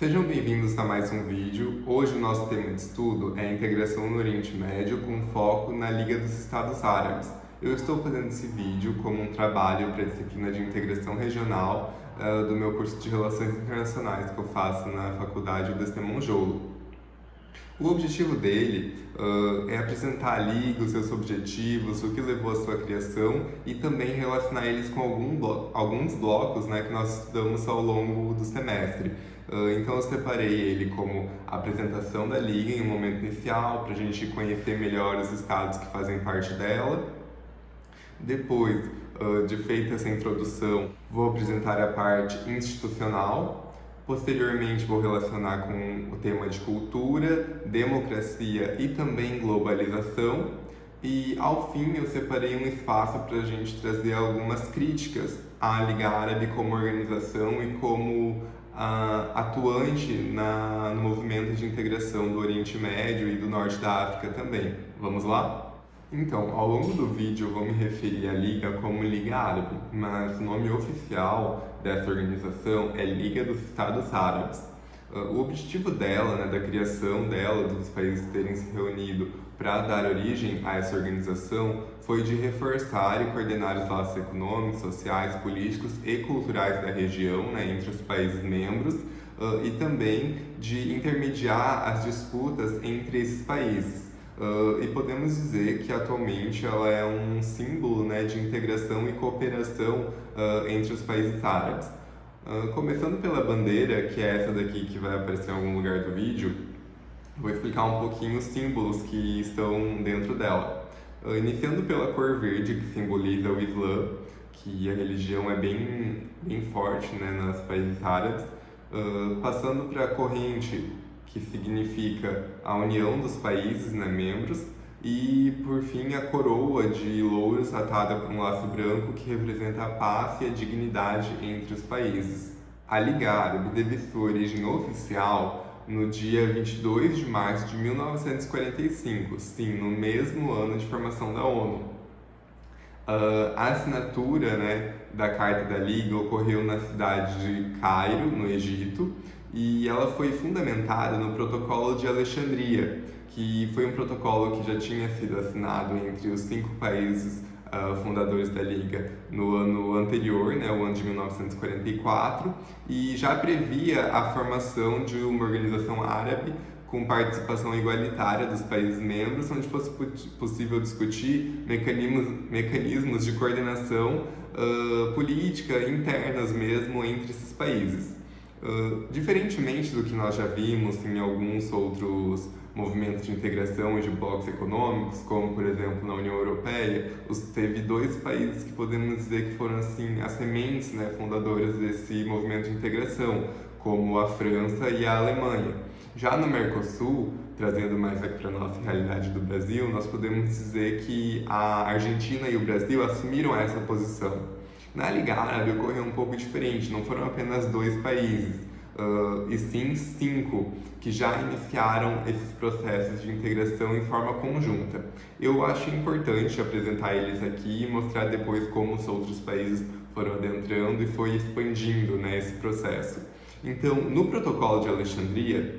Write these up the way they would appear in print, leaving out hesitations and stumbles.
Sejam bem-vindos a mais um vídeo. Hoje o nosso tema de estudo é a integração no Oriente Médio com foco na Liga dos Estados Árabes. Eu estou fazendo esse vídeo como um trabalho para a disciplina de integração regional do meu curso de Relações Internacionais que eu faço na Faculdade Destemon-Jolo. O objetivo dele é apresentar a Liga, os seus objetivos, o que levou à sua criação e também relacionar eles com alguns blocos, né, que nós estudamos ao longo do semestre. Então eu separei ele como a apresentação da Liga em um momento inicial, para a gente conhecer melhor os estados que fazem parte dela. Depois de feita essa introdução, vou apresentar a parte institucional. Posteriormente, vou relacionar com o tema de cultura, democracia e também globalização. E, ao fim, eu separei um espaço para a gente trazer algumas críticas à Liga Árabe como organização e como atuante no movimento de integração do Oriente Médio e do Norte da África também. Vamos lá? Então, ao longo do vídeo eu vou me referir à Liga como Liga Árabe, mas o nome oficial dessa organização é Liga dos Estados Árabes. O objetivo dela, né, da criação dela, dos países terem se reunido para dar origem a essa organização, foi de reforçar e coordenar os laços econômicos, sociais, políticos e culturais da região, né, entre os países membros, e também de intermediar as disputas entre esses países. E podemos dizer que atualmente ela é um símbolo, né, de integração e cooperação entre os países árabes. Começando pela bandeira, que é essa daqui que vai aparecer em algum lugar do vídeo, vou explicar um pouquinho os símbolos que estão dentro dela. Iniciando pela cor verde, que simboliza o Islã, que a religião é bem forte, né, nos países árabes. Passando para a corrente, que significa a união dos países, né, membros, e por fim a coroa de louros atada por um laço branco que representa a paz e a dignidade entre os países. A Liga Árabe teve sua origem oficial no dia 22 de março de 1945, sim, no mesmo ano de formação da ONU. A assinatura, né, da Carta da Liga ocorreu na cidade de Cairo, no Egito, e ela foi fundamentada no Protocolo de Alexandria, que foi um protocolo que já tinha sido assinado entre os 5 países fundadores da Liga no ano anterior, né, o ano de 1944, e já previa a formação de uma organização árabe com participação igualitária dos países membros, onde fosse possível discutir mecanismos de coordenação política internas mesmo entre esses países. Diferentemente do que nós já vimos em alguns outros movimentos de integração e de blocos econômicos, como por exemplo na União Europeia, teve 2 países que podemos dizer que foram assim as sementes, né, fundadoras desse movimento de integração, como a França e a Alemanha. Já no Mercosul, trazendo mais aqui para a nossa realidade do Brasil, nós podemos dizer que a Argentina e o Brasil assumiram essa posição. Na Liga Árabe ocorreu um pouco diferente, não foram apenas 2 países, e sim 5 que já iniciaram esses processos de integração em forma conjunta. Eu acho importante apresentar eles aqui e mostrar depois como os outros países foram adentrando e foi expandindo, né, esse processo. Então, no Protocolo de Alexandria,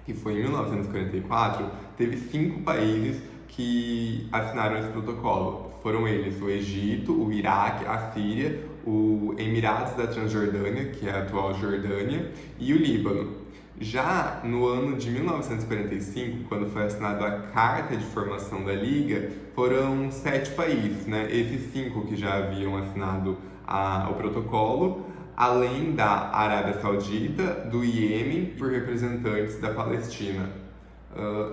que foi em 1944, teve 5 países que assinaram esse protocolo. Foram eles o Egito, o Iraque, a Síria, o Emirados da Transjordânia, que é a atual Jordânia, e o Líbano. Já no ano de 1945, quando foi assinada a Carta de Formação da Liga, foram 7 países, né? Esses 5 que já haviam assinado o protocolo, além da Arábia Saudita, do Iêmen, por representantes da Palestina.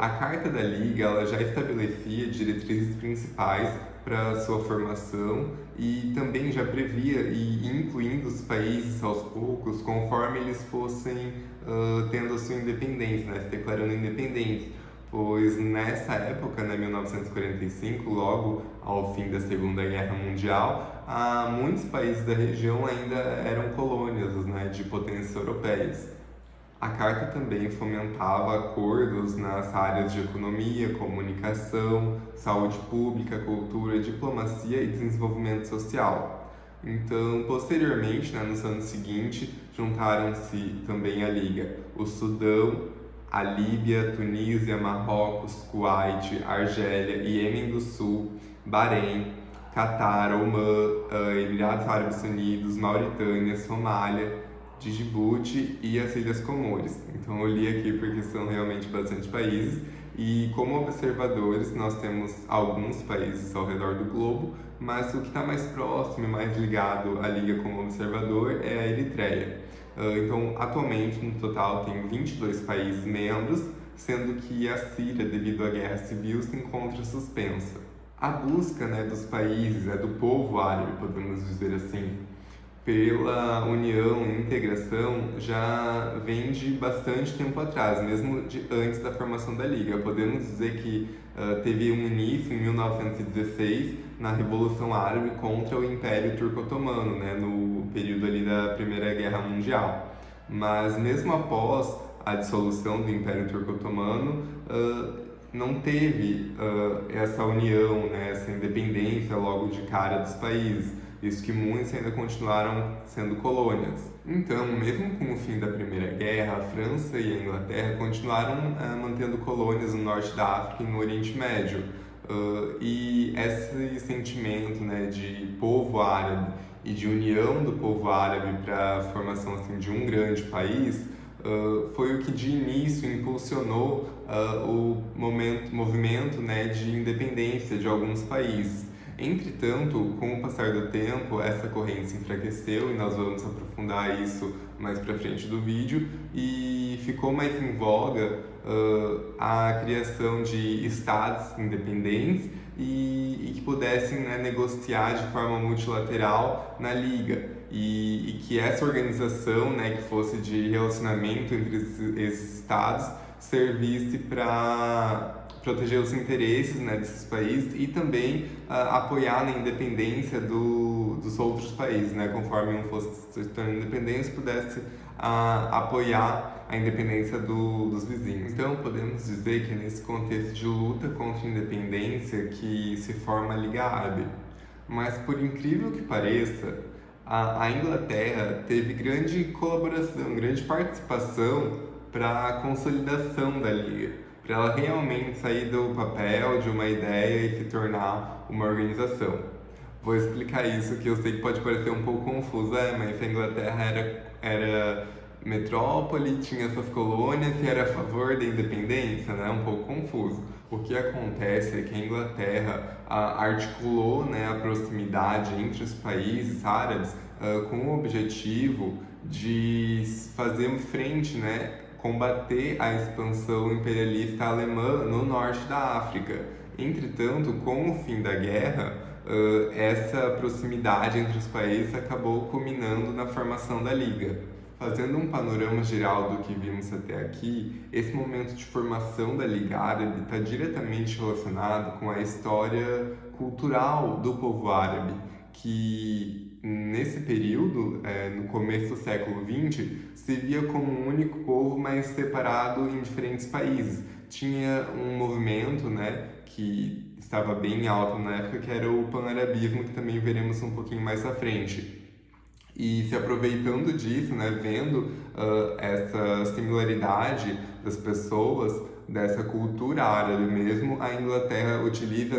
A Carta da Liga ela já estabelecia diretrizes principais para sua formação e também já previa e incluindo os países aos poucos conforme eles fossem tendo a sua independência, né, se declarando independentes, pois nessa época, né, 1945, logo ao fim da Segunda Guerra Mundial, muitos países da região ainda eram colônias, né, de potências europeias. A Carta também fomentava acordos nas áreas de economia, comunicação, saúde pública, cultura, diplomacia e desenvolvimento social. Então, posteriormente, né, nos anos seguintes, juntaram-se também à Liga o Sudão, a Líbia, Tunísia, Marrocos, Kuwait, Argélia, Iêmen do Sul, Bahrein, Catar, Omã, Emirados Árabes Unidos, Mauritânia, Somália, Djibouti e as Ilhas Comores. Então eu li aqui porque são realmente bastante países e como observadores nós temos alguns países ao redor do globo, mas o que está mais próximo e mais ligado à Liga como observador é a Eritreia. Então, atualmente, no total, tem 22 países membros, sendo que a Síria, devido à guerra civil, se encontra suspensa. A busca, dos países, do povo árabe, podemos dizer assim, pela união e integração já vem de bastante tempo atrás, mesmo antes da formação da Liga. Podemos dizer que teve um início em 1916 na Revolução Árabe contra o Império Turco-Otomano, no período ali da Primeira Guerra Mundial. Mas mesmo após a dissolução do Império Turco-Otomano, não teve essa união, essa independência logo de cara dos países. Isso que muitos ainda continuaram sendo colônias. Então, mesmo com o fim da Primeira Guerra, a França e a Inglaterra continuaram mantendo colônias no norte da África e no Oriente Médio. E esse sentimento de povo árabe e de união do povo árabe para a formação assim, de um grande país foi o que de início impulsionou o movimento de independência de alguns países. Entretanto, com o passar do tempo, essa corrente se enfraqueceu e nós vamos aprofundar isso mais para frente do vídeo e ficou mais em voga a criação de estados independentes e que pudessem negociar de forma multilateral na Liga e que essa organização que fosse de relacionamento entre esses estados servisse para proteger os interesses desses países e também apoiar na independência dos outros países, conforme um fosse se tornando independente, pudesse apoiar a independência dos vizinhos. Então, podemos dizer que é nesse contexto de luta contra a independência que se forma a Liga Árabe. Mas, por incrível que pareça, a Inglaterra teve grande colaboração, grande participação para a consolidação da Liga, para ela realmente sair do papel de uma ideia e se tornar uma organização. Vou explicar isso, que eu sei que pode parecer um pouco confuso, mas a Inglaterra era metrópole, tinha suas colônias e era a favor da independência, um pouco confuso. O que acontece é que a Inglaterra articulou a proximidade entre os países árabes com o objetivo de fazer frente, combater a expansão imperialista alemã no norte da África. Entretanto, com o fim da guerra, essa proximidade entre os países acabou culminando na formação da Liga. Fazendo um panorama geral do que vimos até aqui, esse momento de formação da Liga Árabe está diretamente relacionado com a história cultural do povo árabe, que nesse período, no começo do século XX, se via como um único povo, mas separado em diferentes países. Tinha um movimento que estava bem alto na época, que era o pan-arabismo, que também veremos um pouquinho mais à frente. E se aproveitando disso, vendo essa similaridade das pessoas, dessa cultura árabe mesmo, a Inglaterra utiliza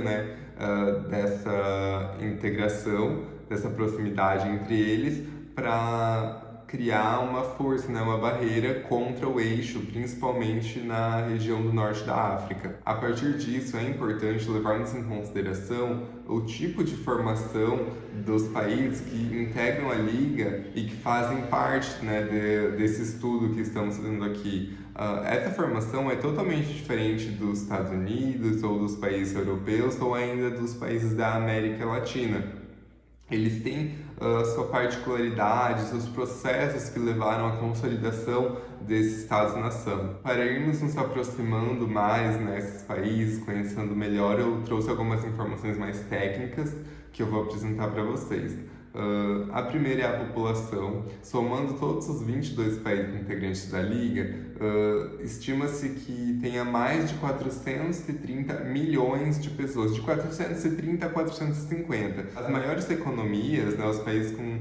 dessa integração, dessa proximidade entre eles para criar uma força, uma barreira contra o eixo, principalmente na região do norte da África. A partir disso, é importante levarmos em consideração o tipo de formação dos países que integram a Liga e que fazem parte desse estudo que estamos fazendo aqui. Essa formação é totalmente diferente dos Estados Unidos ou dos países europeus ou ainda dos países da América Latina. Eles têm sua particularidade, seus processos que levaram à consolidação desses Estados-nação. Para irmos nos aproximando mais nesses países, conhecendo melhor, eu trouxe algumas informações mais técnicas que eu vou apresentar para vocês. A primeira é a população. Somando todos os 22 países integrantes da Liga, estima-se que tenha mais de 430 milhões de pessoas, de 430 a 450. As maiores economias, né, os países com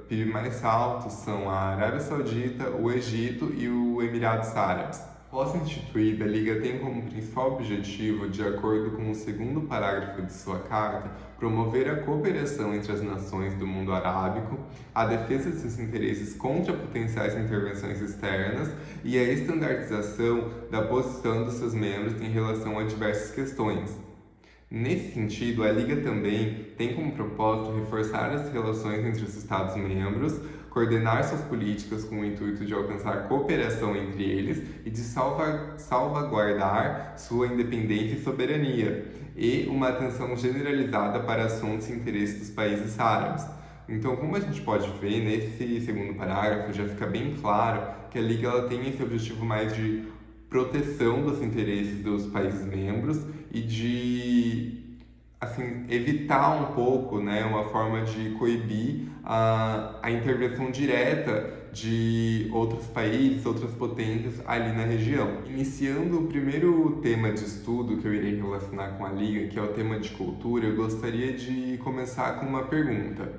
PIB mais alto são a Arábia Saudita, o Egito e os Emirados Árabes. Após instituída, a Liga tem como principal objetivo, de acordo com o segundo parágrafo de sua carta, promover a cooperação entre as nações do mundo arábico, a defesa de seus interesses contra potenciais intervenções externas e a estandardização da posição dos seus membros em relação a diversas questões. Nesse sentido, a Liga também tem como propósito reforçar as relações entre os Estados-membros, coordenar suas políticas com o intuito de alcançar cooperação entre eles e de salvaguardar sua independência e soberania, e uma atenção generalizada para assuntos e interesses dos países árabes. Então, como a gente pode ver, nesse segundo parágrafo já fica bem claro que a Liga ela tem esse objetivo mais de proteção dos interesses dos países membros e de evitar um pouco, né, uma forma de coibir a intervenção direta de outros países, outras potências ali na região. Iniciando o primeiro tema de estudo que eu irei relacionar com a Liga, que é o tema de cultura, eu gostaria de começar com uma pergunta.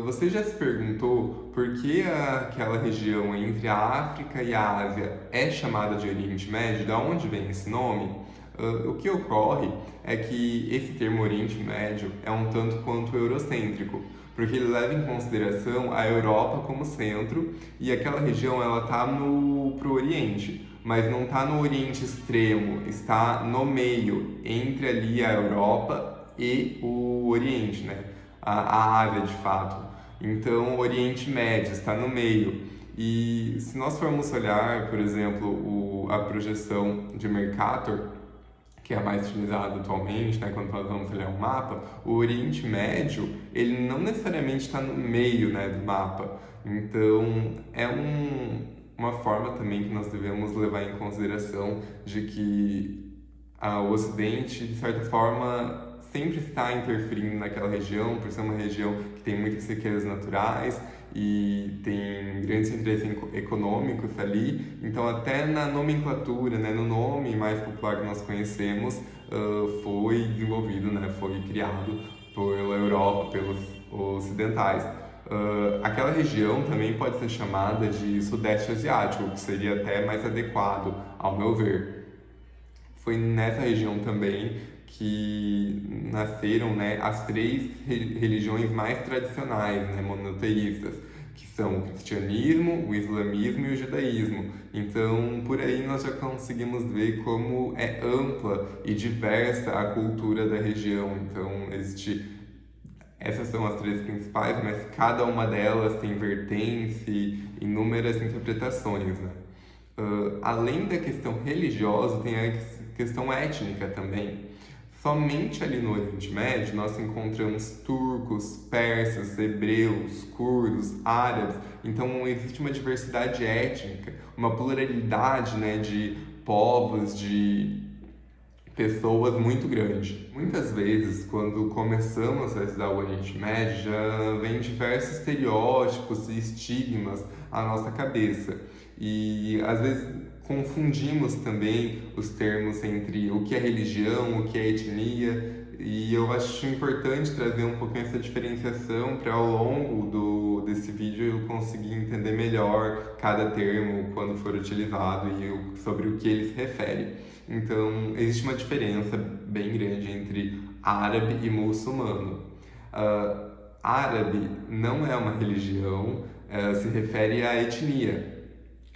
Você já se perguntou por que aquela região entre a África e a Ásia é chamada de Oriente Médio? De onde vem esse nome? O que ocorre é que esse termo Oriente Médio é um tanto quanto eurocêntrico, porque ele leva em consideração a Europa como centro e aquela região ela está pro Oriente, mas não está no Oriente extremo, está no meio, entre ali a Europa e o Oriente, né? A Ásia de fato. Então o Oriente Médio está no meio. E se nós formos olhar, por exemplo, a projeção de Mercator, que é a mais utilizada atualmente, né, quando nós vamos olhar um mapa, o Oriente Médio, ele não necessariamente está no meio, né, do mapa. Então, é uma forma também que nós devemos levar em consideração de que o Ocidente, de certa forma, sempre está interferindo naquela região, por ser uma região que tem muitas riquezas naturais e tem grandes interesses econômicos ali. Então, até na nomenclatura, né, no nome mais popular que nós conhecemos, foi desenvolvido, né, foi criado pela Europa, pelos ocidentais. Aquela região também pode ser chamada de Sudeste Asiático, que seria até mais adequado, ao meu ver. Foi nessa região também que nasceram, né, as três religiões mais tradicionais, né, monoteístas, que são o cristianismo, o islamismo e o judaísmo. Então, por aí nós já conseguimos ver como é ampla e diversa a cultura da região. Então, essas são as três principais, mas cada uma delas tem vertentes e inúmeras interpretações, né? Além da questão religiosa, tem a questão étnica também. Somente ali no Oriente Médio nós encontramos turcos, persas, hebreus, curdos, árabes. Então existe uma diversidade étnica, uma pluralidade, né, de povos, de pessoas muito grande. Muitas vezes, quando começamos a estudar o Oriente Médio, já vem diversos estereótipos e estigmas à nossa cabeça. E às vezes confundimos também os termos entre o que é religião, o que é etnia, e eu acho importante trazer um pouquinho essa diferenciação para ao longo desse vídeo eu conseguir entender melhor cada termo quando for utilizado e sobre o que ele se refere. Então, existe uma diferença bem grande entre árabe e muçulmano. Árabe não é uma religião, se refere à etnia.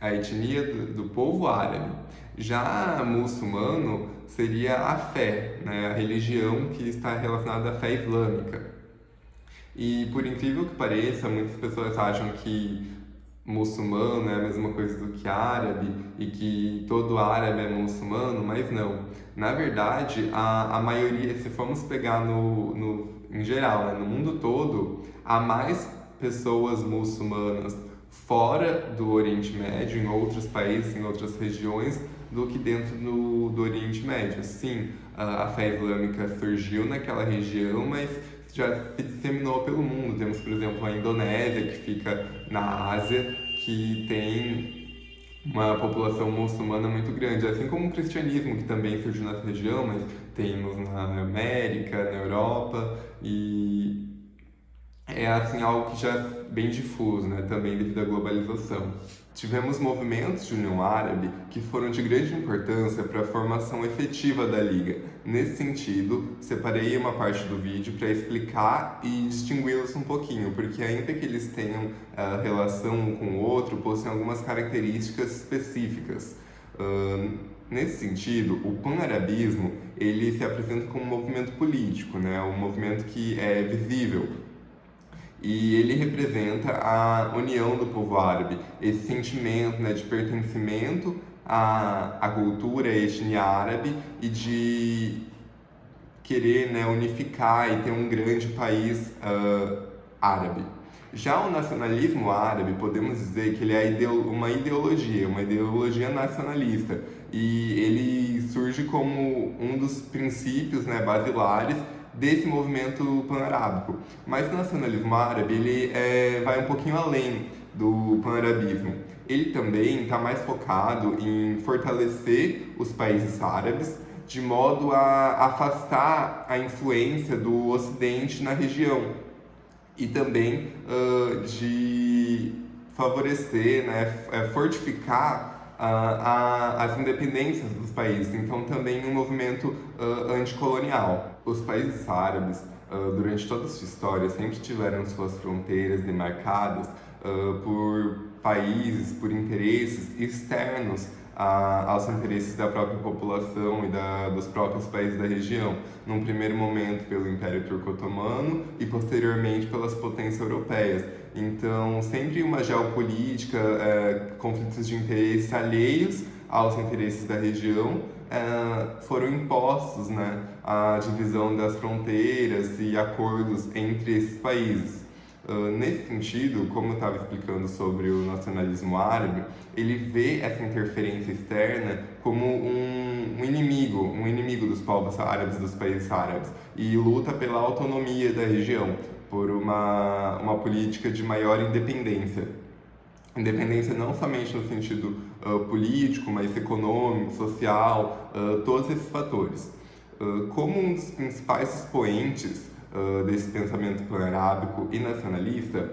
A etnia do povo árabe. Já muçulmano seria a fé, né? A religião que está relacionada à fé islâmica. E por incrível que pareça, muitas pessoas acham que muçulmano é a mesma coisa do que árabe e que todo árabe é muçulmano, mas não. Na verdade, a maioria, se formos pegar em geral, né? No mundo todo, há mais pessoas muçulmanas fora do Oriente Médio, em outros países, em outras regiões, do que dentro do Oriente Médio. Sim, a fé islâmica surgiu naquela região, mas já se disseminou pelo mundo. Temos, por exemplo, a Indonésia, que fica na Ásia, que tem uma população muçulmana muito grande, assim como o cristianismo, que também surgiu nessa região, mas temos na América, na Europa, e é assim algo que já é bem difuso, né, também devido à globalização. Tivemos movimentos de União Árabe que foram de grande importância para a formação efetiva da Liga. Nesse sentido, separei uma parte do vídeo para explicar e distingui-los um pouquinho, porque ainda que eles tenham relação um com o outro, possuem algumas características específicas. Nesse sentido, o pan-arabismo ele se apresenta como um movimento político, né? Um movimento que é visível, e ele representa a união do povo árabe, esse sentimento, né, de pertencimento à cultura, à etnia árabe e de querer, né, unificar e ter um grande país árabe. Já o nacionalismo árabe, podemos dizer que ele é uma ideologia nacionalista, e ele surge como um dos princípios, né, basilares desse movimento pan-arábico. Mas o nacionalismo árabe ele vai um pouquinho além do pan-arabismo. Ele também está mais focado em fortalecer os países árabes, de modo a afastar a influência do Ocidente na região, e também de favorecer, né, fortificar as independências dos países. Então também um movimento anticolonial. Os países árabes, durante toda a sua história, sempre tiveram suas fronteiras demarcadas por países, por interesses externos aos interesses da própria população e dos próprios países da região. Num primeiro momento pelo Império Turco-Otomano e posteriormente pelas potências europeias. Então, sempre uma geopolítica, conflitos de interesses alheios aos interesses da região foram impostos, né, a divisão das fronteiras e acordos entre esses países. Nesse sentido, como eu estava explicando sobre o nacionalismo árabe, ele vê essa interferência externa como um inimigo dos povos árabes, dos países árabes, e luta pela autonomia da região, por uma política de maior independência. Independência não somente no sentido político, mas econômico, social, todos esses fatores. Como um dos principais expoentes desse pensamento pan-arábico e nacionalista,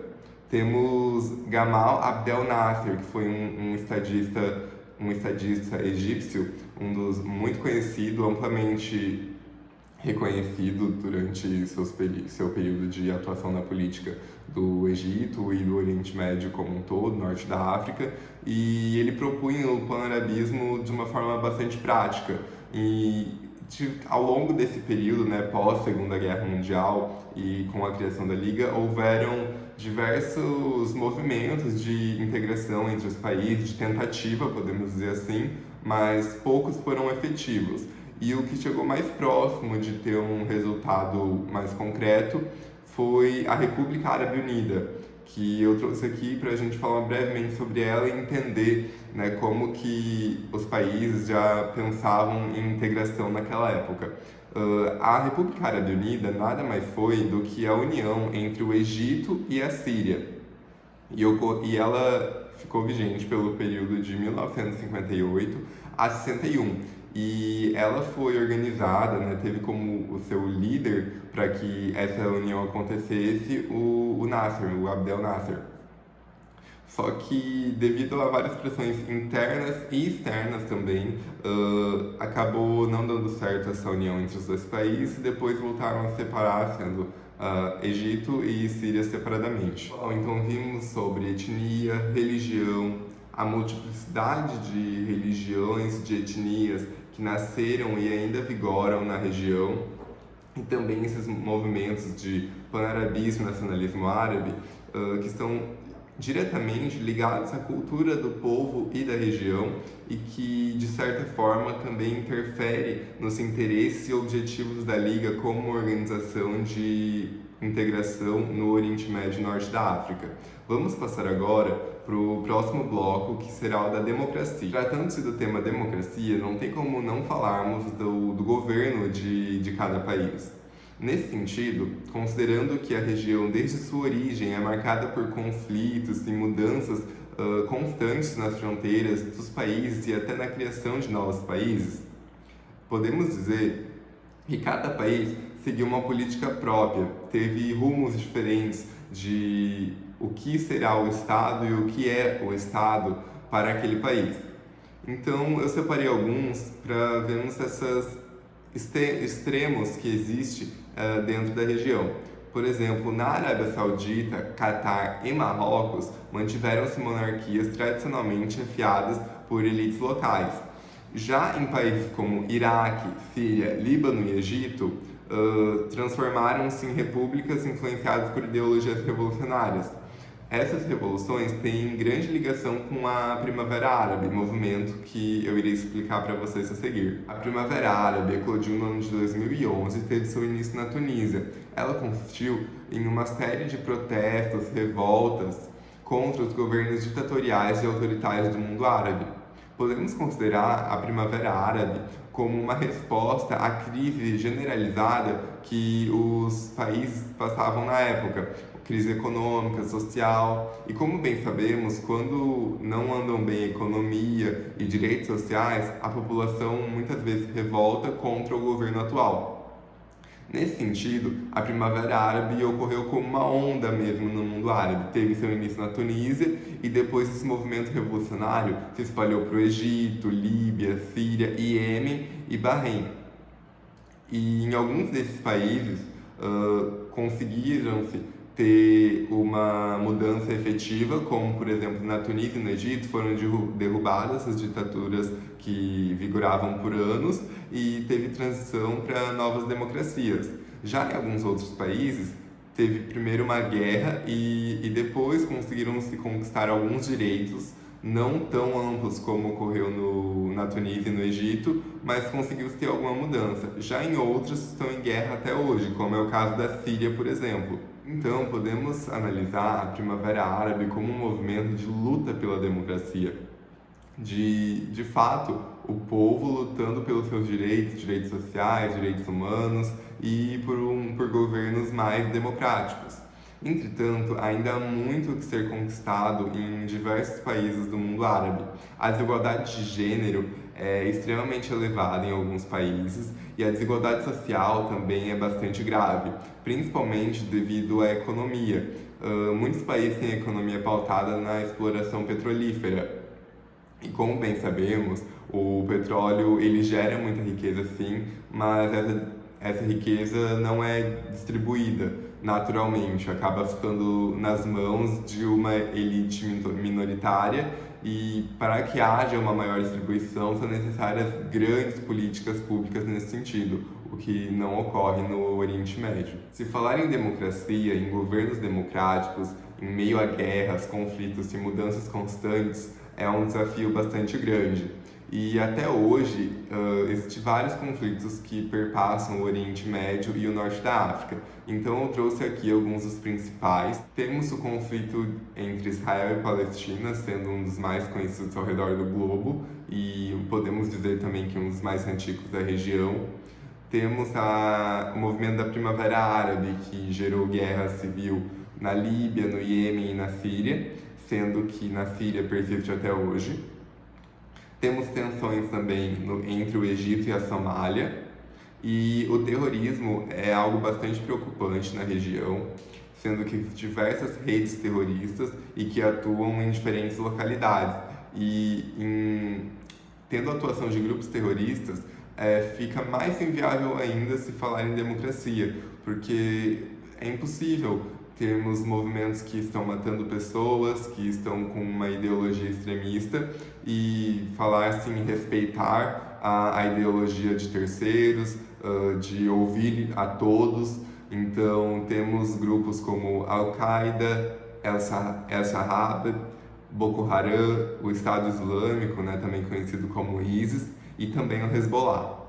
temos Gamal Abdel Nasser, que foi um estadista egípcio, muito conhecido, amplamente reconhecido durante seu período de atuação na política do Egito e do Oriente Médio como um todo, norte da África, e ele propunha o pan-arabismo de uma forma bastante prática. E ao longo desse período, né, pós-Segunda Guerra Mundial e com a criação da Liga, houveram diversos movimentos de integração entre os países, de tentativa, podemos dizer assim, mas poucos foram efetivos. E o que chegou mais próximo de ter um resultado mais concreto foi a República Árabe Unida, que eu trouxe aqui para a gente falar brevemente sobre ela e entender, né, como que os países já pensavam em integração naquela época. A República Árabe Unida nada mais foi do que a união entre o Egito e a Síria. E ela ficou vigente pelo período de 1958 a 61. E ela foi organizada, né, teve como o seu líder para que essa união acontecesse o Nasser, o Abdel Nasser. Só que, devido a várias pressões internas e externas também, acabou não dando certo essa união entre os dois países, e depois voltaram a separar, sendo Egito e Síria separadamente. Bom, então vimos sobre etnia, religião, a multiplicidade de religiões, de etnias que nasceram e ainda vigoram na região, e também esses movimentos de pan-arabismo e nacionalismo árabe que estão diretamente ligados à cultura do povo e da região e que, de certa forma, também interfere nos interesses e objetivos da Liga como organização de integração no Oriente Médio e Norte da África. Vamos passar agora para o próximo bloco, que será o da democracia. Tratando-se do tema democracia, não tem como não falarmos do governo de cada país. Nesse sentido, considerando que a região desde sua origem é marcada por conflitos e mudanças constantes nas fronteiras dos países e até na criação de novos países, podemos dizer que cada país seguiu uma política própria, teve rumos diferentes de o que será o Estado e o que é o Estado para aquele país. Então, eu separei alguns para vermos esses extremos que existem dentro da região. Por exemplo, na Arábia Saudita, Catar e Marrocos mantiveram-se monarquias tradicionalmente chefiadas por elites locais. Já em países como Iraque, Síria, Líbano e Egito, transformaram-se em repúblicas influenciadas por ideologias revolucionárias. Essas revoluções têm grande ligação com a Primavera Árabe, movimento que eu irei explicar para vocês a seguir. A Primavera Árabe eclodiu no ano de 2011 e teve seu início na Tunísia. Ela consistiu em uma série de protestos, revoltas contra os governos ditatoriais e autoritários do mundo árabe. Podemos considerar a Primavera Árabe como uma resposta à crise generalizada que os países passavam na época, crise econômica, social, e como bem sabemos, quando não andam bem a economia e direitos sociais, a população muitas vezes revolta contra o governo atual. Nesse sentido, a Primavera Árabe ocorreu como uma onda mesmo no mundo árabe. Teve seu início na Tunísia e depois esse movimento revolucionário se espalhou para o Egito, Líbia, Síria, Iêmen e Bahrein. E em alguns desses países conseguiram-se ter uma mudança efetiva, como por exemplo na Tunísia e no Egito foram derrubadas as ditaduras que vigoravam por anos e teve transição para novas democracias. Já em alguns outros países, teve primeiro uma guerra e depois conseguiram se conquistar alguns direitos, não tão amplos como ocorreu na Tunísia e no Egito, mas conseguiu-se ter alguma mudança. Já em outros estão em guerra até hoje, como é o caso da Síria, por exemplo. Então, podemos analisar a Primavera Árabe como um movimento de luta pela democracia. De fato, o povo lutando pelos seus direitos sociais, direitos humanos e por governos mais democráticos. Entretanto, ainda há muito que ser conquistado em diversos países do mundo árabe. A desigualdade de gênero é extremamente elevada em alguns países e a desigualdade social também é bastante grave, principalmente devido à economia. Muitos países têm a economia pautada na exploração petrolífera. E como bem sabemos, o petróleo ele gera muita riqueza sim, mas essa riqueza não é distribuída naturalmente, acaba ficando nas mãos de uma elite minoritária e para que haja uma maior distribuição são necessárias grandes políticas públicas nesse sentido, o que não ocorre no Oriente Médio. Se falar em democracia, em governos democráticos, em meio a guerras, conflitos e mudanças constantes, é um desafio bastante grande. E até hoje, existem vários conflitos que perpassam o Oriente Médio e o Norte da África. Então eu trouxe aqui alguns dos principais. Temos o conflito entre Israel e Palestina, sendo um dos mais conhecidos ao redor do globo, e podemos dizer também que um dos mais antigos da região. Temos o movimento da Primavera Árabe, que gerou guerra civil na Líbia, no Iêmen e na Síria, sendo que na Síria persiste até hoje. Temos tensões também entre o Egito e a Somália, e o terrorismo é algo bastante preocupante na região, sendo que diversas redes terroristas e que atuam em diferentes localidades. Tendo a atuação de grupos terroristas, fica mais inviável ainda se falar em democracia, porque é impossível termos movimentos que estão matando pessoas, que estão com uma ideologia extremista e falar assim, respeitar a ideologia de terceiros, de ouvir a todos. Então temos grupos como Al-Qaeda, El-Shabab, Boko Haram, o Estado Islâmico, né, também conhecido como ISIS, e também o Hezbollah.